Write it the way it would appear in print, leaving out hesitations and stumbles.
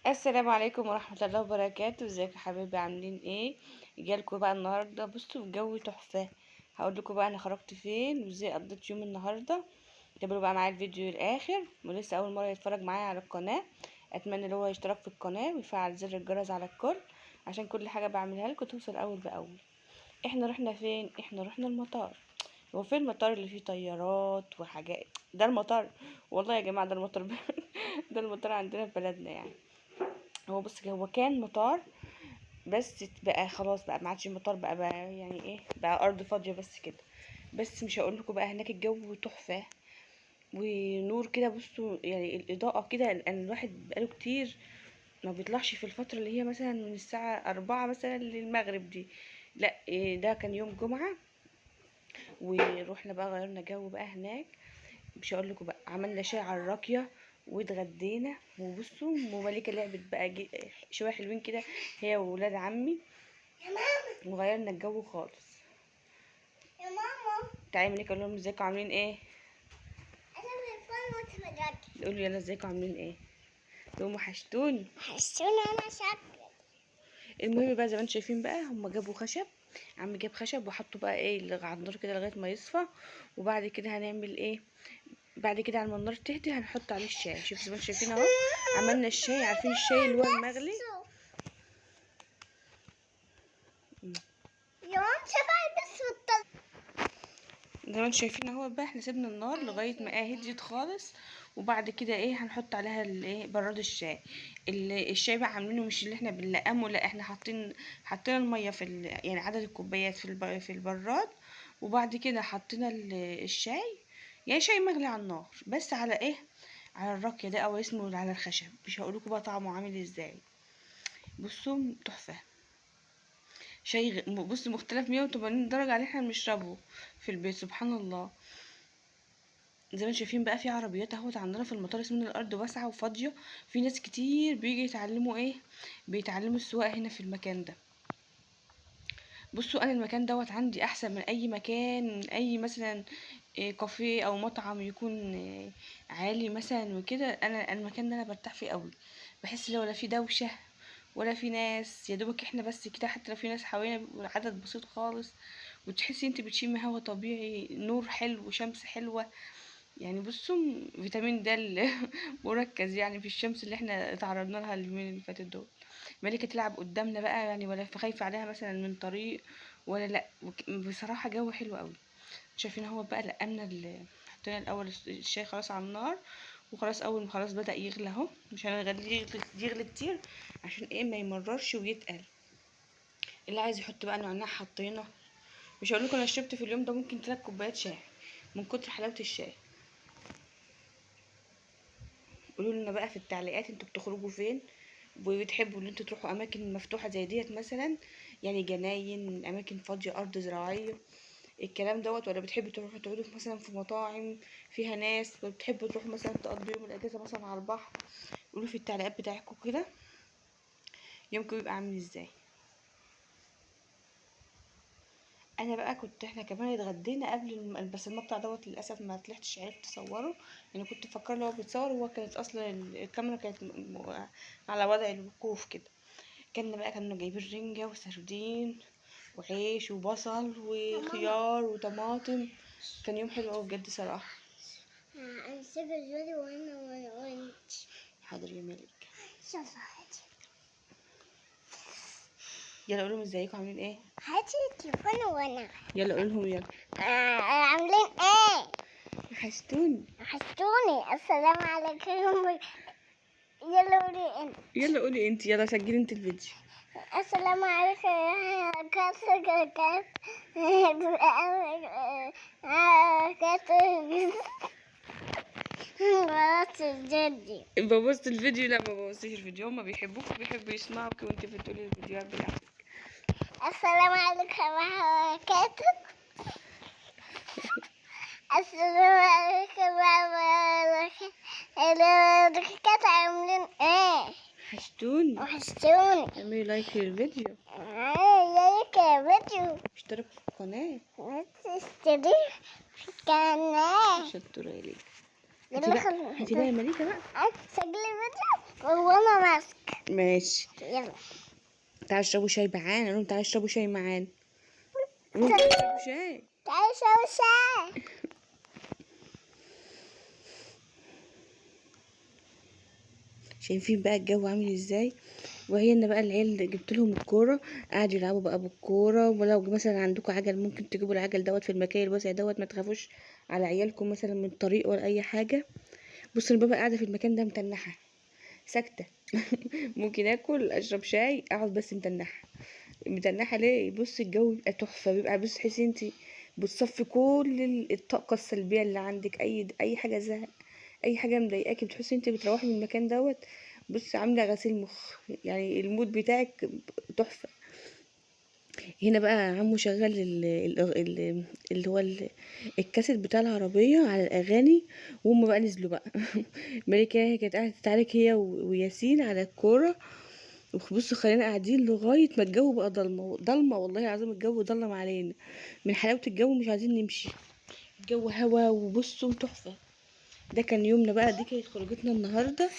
السلام عليكم ورحمة الله وبركاته. ازيكم يا حبايبي؟ عاملين ايه؟ جالكوا بقى النهاردة. بصوا الجو تحفة. هقول لكم بقى انا خرجت فين وازاي قضيت يوم النهاردة. تابعوا بقى معايا الفيديو للاخر، ولسه اول مرة يتفرج معايا على القناة اتمنى ان هو يشترك في القناة ويفعل زر الجرس على الكل عشان كل حاجة بعملها لكم توصل اول باول. احنا رحنا فين؟ احنا رحنا المطار. هو فين المطار اللي فيه طيارات وحاجات؟ ده المطار. والله يا جماعة ده المطار. ده المطار عندنا في بلدنا يعني. هو بص كده، هو كان مطار بس بقى خلاص بقى ما عادش مطار، بقى يعني ايه، بقى ارض فاضيه بس كده. بس مش هقول لكم بقى، هناك الجو تحفه ونور كده. بصوا يعني الاضاءه كده، لان الواحد بقاله كتير ما بيطلعش في الفتره اللي هي مثلا من الساعه 4 مثلا للمغرب دي. لا إيه، ده كان يوم جمعه ورحنا بقى غيرنا جو بقى هناك. مش هقول لكم بقى، عملنا شاي على الراكيه واتغدينا. وبصوا ومليكه لعبت بقى شويه حلوين كده هي وولاد عمي، وغيرنا الجو خالص. يا ماما تعالي مليكه، اقول لهم ازيكم عاملين ايه. انا في الفيلم واتفرجت. قولوا يلا ازيكم عاملين ايه. تقوموا وحشتوني. حسوني انا شكل. المهم بقى زي ما انتم شايفين بقى، هم جابوا خشب. عم جاب خشب وحطوا بقى ايه على النار كده لغايه ما يصفى. وبعد كده هنعمل ايه؟ بعد كده على ما النار تهدي هنحط عليه الشاي. شوف زي ما انتم شايفين اهو، عملنا الشاي. عارفين الشاي اللي هو المغلي؟ يا ماما شفاي بس زي ما انتم شايفين اهو بقى، احنا سيبنا النار لغايه ما هديت خالص. وبعد كده ايه، هنحط عليها الايه، براد الشاي. الشاي بقى عاملينه مش اللي احنا بنلقمه، لا احنا حاطين الميه يعني عدد الكوبايات في البراد. وبعد كده حطينا الشاي، يعني شاي مغلي على النار بس على ايه، على الراكيه ده او اسمه على الخشب. مش هقولكوا بقى طعمه عامل ازاي. بصوا تحفه. شاي بص مختلف 180 درجه عن اللي احنا بنشربه في البيت. سبحان الله. زي ما انتم شايفين بقى، في عربيات اهوت عندنا في المطار، اسمه ان الارض واسعه وفاضيه. في ناس كتير بيجي يتعلموا ايه، بيتعلموا السواقه هنا في المكان ده. بصوا انا المكان دوت عندي احسن من اي مكان، من اي مثلا كافيه او مطعم يكون عالي مثلا وكده. انا المكان ده انا برتاح فيه قوي. بحس لو ولا في دوشه ولا في ناس، يا دوبك احنا بس كده. حتى لو في ناس حوالينا بيبقوا عدد بسيط خالص، وتحسي انت بتشمي هوا طبيعي، نور حلو وشمس حلوه. يعني بصوا فيتامين د مركز يعني في الشمس اللي احنا اتعرضنا لها اليومين اللي فاتت دول. ملكة تلعب قدامنا بقى يعني، ولا خايفة عليها مثلا من طريق ولا لا. بصراحة جو حلو قوي. شايفين هو بقى لقمنا حطينا الاول الشاي خلاص على النار. وخلاص اول ما خلاص بدأ يغلى اهو، مش هنخليه يغلي كتير عشان ايه ما يمررش ويتقل. اللي عايز يحط بقى نعناع حطينا. مش هقول لكم انا شربت في اليوم ده ممكن 3 كوبايات شاي من كتر حلاوة الشاي. قولوا لنا بقى في التعليقات انتوا بتخرجوا فين، وبتحبوا ان انتوا تروحوا اماكن مفتوحه زي ديت مثلا، يعني جناين، اماكن فاضيه، ارض زراعيه، الكلام دوت، ولا بتحبوا تروحوا تقعدوا مثلا في مطاعم فيها ناس، ولا بتحبوا تروحوا مثلا تقضوا يوم الاجازه مثلا على البحر. قولوا في التعليقات بتاعتكم كده يومكم بيبقى عامل ازاي. انا بقى كنت، احنا كمان اتغدينا قبل بس المقطع دوت للاسف ما طلعتش عرفت اصوره. يعني كنت فاكره ان هو بيتصور، هو كانت اصلا الكاميرا كانت على وضع الوقوف كده. كانوا جايبين رنجة وسردين وعيش وبصل وخيار وطماطم. كان يوم حلو قوي بجد صراحة. انا سيب الفيديو وانا وانت. حاضر يا ملك. شوف هاتي. يلا قولهم ازيكم عاملين ايه. هاتي التليفون وانا. يلا قولهم يلا. عاملين ايه؟ وحشتوني. وحشتوني. السلام عليكم. يلا قولي انت. يلا قولي انت، يلا سجلي انت الفيديو. السلام عليكم. مرات جدي. بوظت الفيديو؟ لا ما بوظتش الفيديو، هما بيحبوك وبيحبوا يسمعوك وانت بتقولي الفيديوهات بتاعتك. السلام عليكم ورحمة الله وبركاته. السلام عليكم ورحمة الله وبركاته. عاملين ايه؟ وحشتوني. وحشتوني. اعملي لايك للفيديو، لايك الفيديو. اشتركوا في القناة. تشترك في القناة. شطورة ليك. يلا خلونا. هاتي بقى يا مليكة بقى. سجلي الفيديو وانا ماسك. ماشي. يلا. تعالوا اشربوا شاي معانا، قولوا تعالوا اشربوا شاي معانا، قولوا تعالوا اشربوا شاي. تعالي شوي شاي. شايفين بقى الجو عامل ازاي؟ وهنا بقى العيال جبت لهم الكوره، قعدوا يلعبوا بقى بالكوره. ولو مثلا عندكم عجل ممكن تجيبوا العجل دوت في المكان الواسع دوت، ما تخافوش على عيالكم مثلا من الطريق ولا اي حاجه. بص انا بابا قاعده في المكان ده متنحه ساكته. ممكن اكل اشرب شاي اقعد بس متنحه. متنحه ليه؟ بص الجو بيبقى تحفه، بيبقى بص تحسي انت بتصفي كل الطاقه السلبيه اللي عندك، اي حاجه زهق، اي حاجه مضايقاكي، بتحسي انت بتروحي من المكان دوت بص عامله غسيل مخ، يعني المود بتاعك تحفه. هنا بقى عمو شغل اللي هو الكاسيت بتاع العربيه على الاغاني، وهم بقى نزلوا بقى. ملكه هي كانت قاعده تتعارك هي وياسين على الكوره. بصوا خلينا قاعدين لغايه ما الجو بقى ضلمه ضلمه، والله العظيم الجو ضلم علينا من حلاوه الجو، مش عايزين نمشي. الجو هوا وبصوا تحفه. ده كان يومنا بقى، دي كانت خروجتنا النهارده.